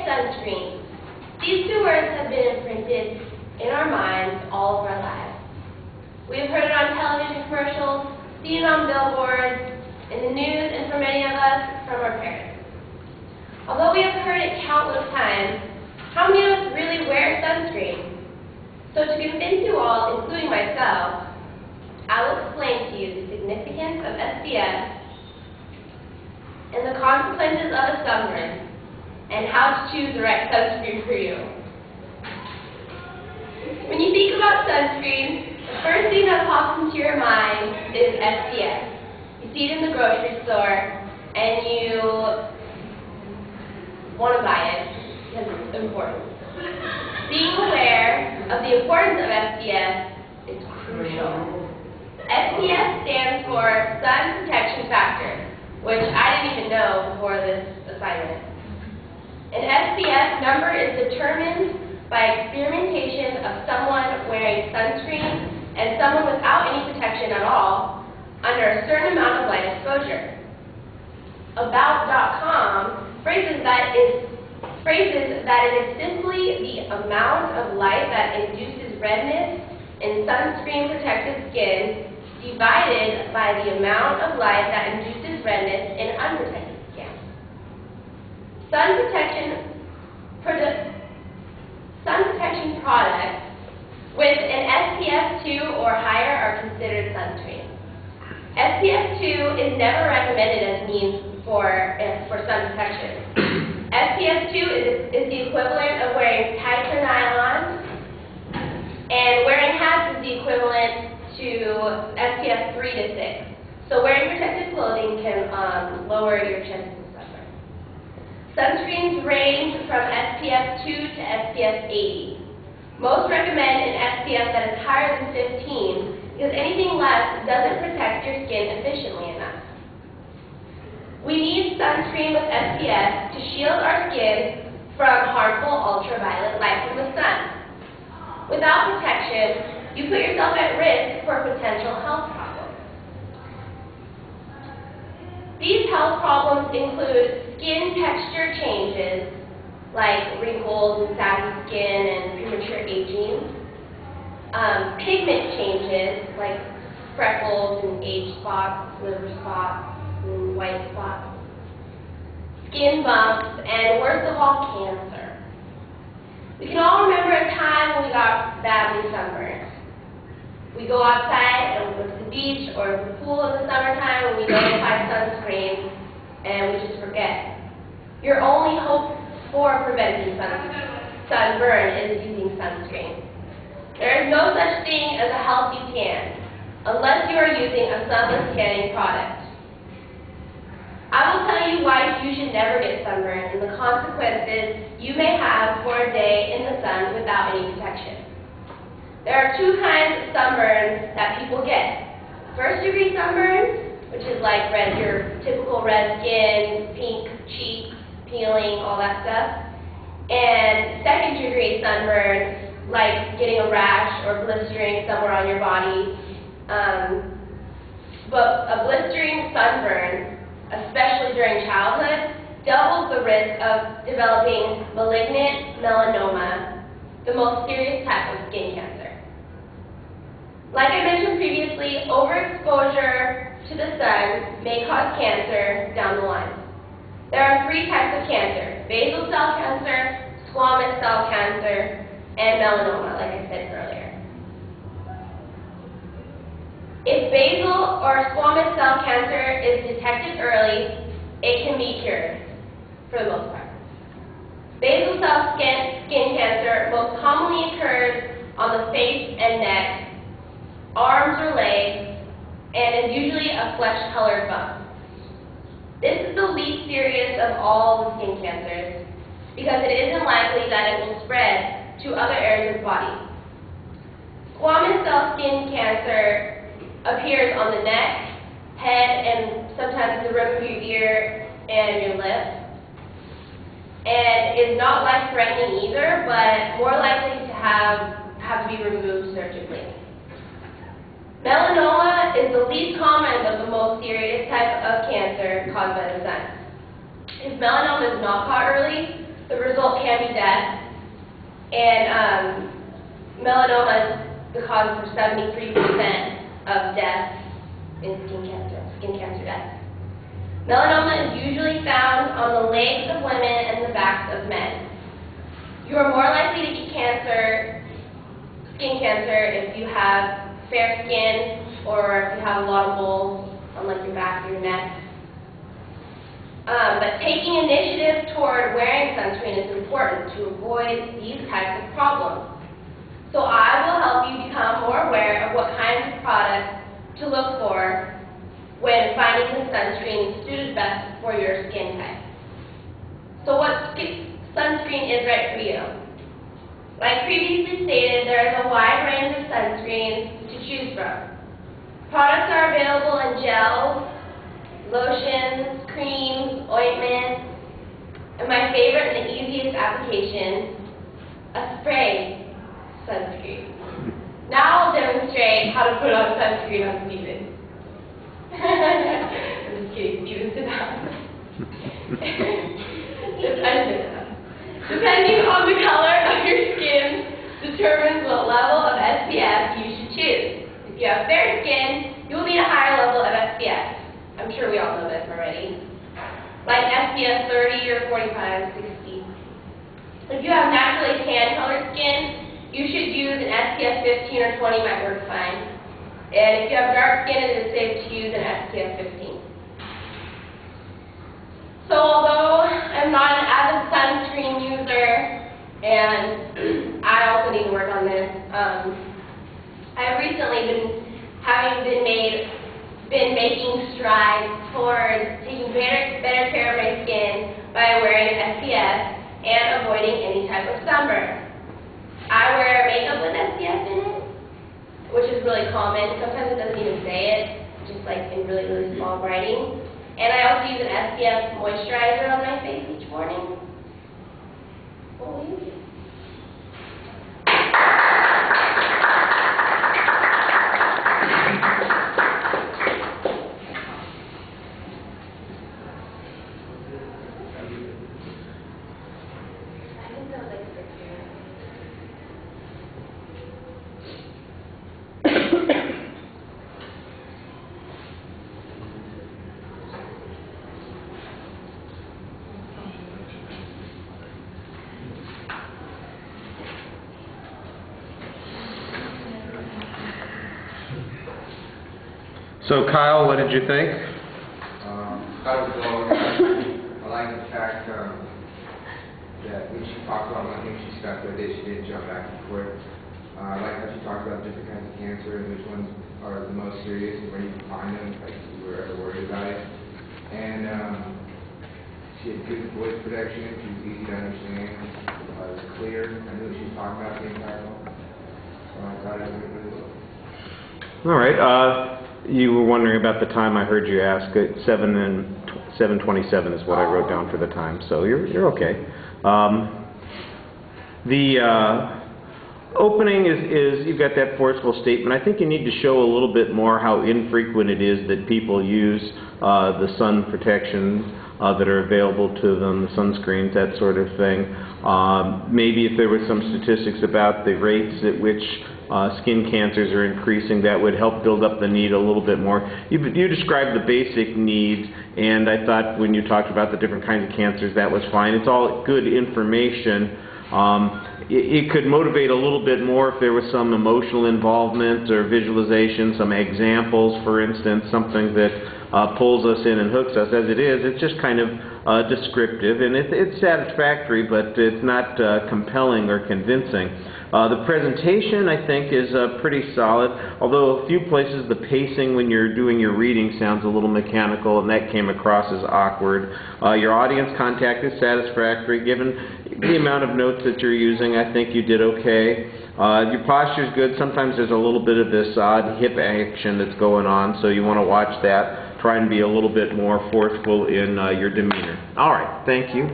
sunscreen. These two words have been imprinted in our minds all of our lives. We have heard it on television commercials, seen it on billboards, in the news, and for many of us, from our parents. Although we have heard it countless times, how many of us really wear sunscreen? So to convince you all, including myself, I will explain to you the significance of SPF and the consequences of a sunburn, and how to choose the right sunscreen for you. When you think about sunscreen, the first thing that pops into your mind is SPF. You see it in the grocery store, and you want to buy it because it's important. Being aware of the importance of SPF is crucial. SPF stands for Sun Protection Factor, which I didn't even know before this assignment. An SPF number is determined by experimentation of someone wearing sunscreen and someone without any protection at all under a certain amount of light exposure. About.com phrases that it is simply the amount of light that induces redness in sunscreen-protected skin divided by the amount of light that induces redness in unprotected skin. Sun protection products with an SPF 2 or higher are considered sunscreen. SPF 2 is never recommended as means for sun protection. SPF 2 is the equivalent of wearing tights or nylon, and wearing hats is the equivalent to SPF 3 to 6. So wearing protective clothing can lower your chances of sunburn. Sunscreens range from SPF 2 to SPF 80. Most recommend an SPF that is higher than 15 because anything less doesn't protect your skin efficiently enough. We need sunscreen with SPF to shield our skin from harmful ultraviolet light from the sun. Without protection, you put yourself at risk for potential health problems. These health problems include skin texture changes, like wrinkles and saggy skin and premature aging, pigment changes, like freckles and age spots, liver spots, and white spots, skin bumps, and worst of all, cancer. We can all remember a time when we got badly sunburned. We go outside and we go to the beach or the pool in the summertime and we don't apply sunscreen and we just forget. Your only hope for preventing sunburn is using sunscreen. There is no such thing as a healthy tan unless you are using a sunless tanning product. I will tell you why you should never get sunburned and the consequences you may have for a day in the sun without any protection. There are two kinds of sunburns that people get. First-degree sunburns, which is like your typical red skin, pink cheeks, peeling, all that stuff. And second-degree sunburns, like getting a rash or blistering somewhere on your body. But a blistering sunburn, especially during childhood, doubles the risk of developing malignant melanoma, the most serious type of skin cancer. Like I mentioned previously, overexposure to the sun may cause cancer down the line. There are three types of cancer: basal cell cancer, squamous cell cancer, and melanoma, like I said earlier. If basal or squamous cell cancer is detected early, it can be cured, for the most part. Basal cell skin cancer most commonly occurs on the face and neck, arms or legs, and is usually a flesh-colored bump. This is the least serious of all the skin cancers because it isn't likely that it will spread to other areas of the body. Squamous cell skin cancer appears on the neck, head, and sometimes the rim of your ear and your lip, and is not life-threatening either, but more likely to have to be removed surgically. Melanoma is the least common but the most serious type of cancer caused by the sun. If melanoma is not caught early, the the result can be death. And melanoma is the cause for 73% of deaths in skin cancer deaths. Melanoma is usually found on the legs of women and the backs of men. You are more likely to get skin cancer, if you have fair skin or if you have a lot of moles on like your back or your neck. But taking initiative toward wearing sunscreen is important to avoid these types of problems. So I will help you become more aware of what kinds of products to look for when finding the sunscreen suited best for your skin type. So what sunscreen is right for you? Like previously stated, there is a wide range of sunscreens to choose from. Products are available in gels, lotions, creams, ointments, and my favorite and the easiest application, a spray sunscreen. Now I'll demonstrate how to put on sunscreen on Steven. I'm just kidding, Steven, sit down. Depending on the color of your skin determines what level of SPF you should choose. If you have fair skin, you will need a higher level of SPF. I'm sure we all know this already. Like SPF 30 or 45, 60. If you have naturally tan colored skin, you should use an SPF 15 or 20 might work fine. And if you have dark skin, it is safe to use an SPF 15. So although I'm not an avid sunscreen user, and I also need to work on this, I've recently been making strides towards taking better care of my skin by wearing SPF and avoiding any type of sunburn. I wear makeup with SPF in it, which is really common. Sometimes it doesn't even say it, just like in really, really small writing. And I also use an SPF moisturizer on my face each morning. What will you do? I think that was like 6 years. So Kyle, what did you think? I was I like the fact that when she talked about one thing she stuck with it, she didn't jump back and forth. I like how she talked about different kinds of cancer and which ones are the most serious and where you can find them, like if you were ever worried about it. And she had good voice production, she was easy to understand, it was clear, I knew what she was talking about the entire time. So I thought it went really well. All right. You were wondering about the time. I heard you ask. 7:27 is what I wrote down for the time. So you're okay. The opening is you've got that forceful statement. I think you need to show a little bit more how infrequent it is that people use the sun protection that are available to them, the sunscreens, that sort of thing. Maybe if there were some statistics about the rates at which skin cancers are increasing, that would help build up the need a little bit more. You described the basic needs, and I thought when you talked about the different kinds of cancers, that was fine. It's all good information. It could motivate a little bit more if there was some emotional involvement or visualization, some examples, for instance, something that pulls us in and hooks us. As it is, it's just kind of descriptive, and it's satisfactory, but it's not compelling or convincing. The presentation, I think, is pretty solid, although a few places the pacing when you're doing your reading sounds a little mechanical, and that came across as awkward. Your audience contact is satisfactory. Given the amount of notes that you're using, I think you did okay. Your posture is good. Sometimes there's a little bit of this odd hip action that's going on, so you want to watch that. Try and be a little bit more forceful in your demeanor. All right, thank you.